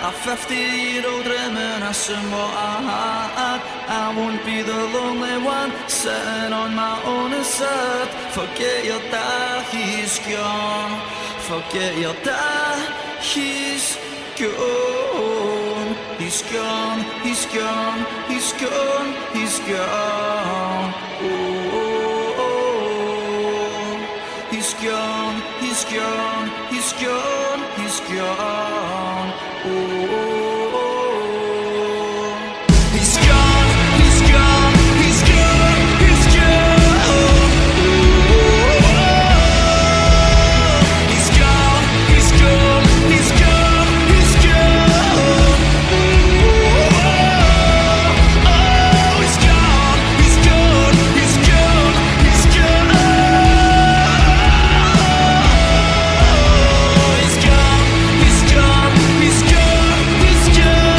Our 50-year-old reminiscing what I had. I won't be the lonely one sitting on my own inside. Forget your dad, he's gone. Forget your dad, he's gone. He's gone, he's gone, he's gone, he's gone. Oh, he's gone, he's gone, he's gone, he's gone. Oh, he's gone, he's gone, he's gone, he's gone. He's gone, he's gone, he's gone, he's gone. Oh, he's gone, he's gone, he's gone, he's gone. He's gone, he's gone, he's gone, he's gone.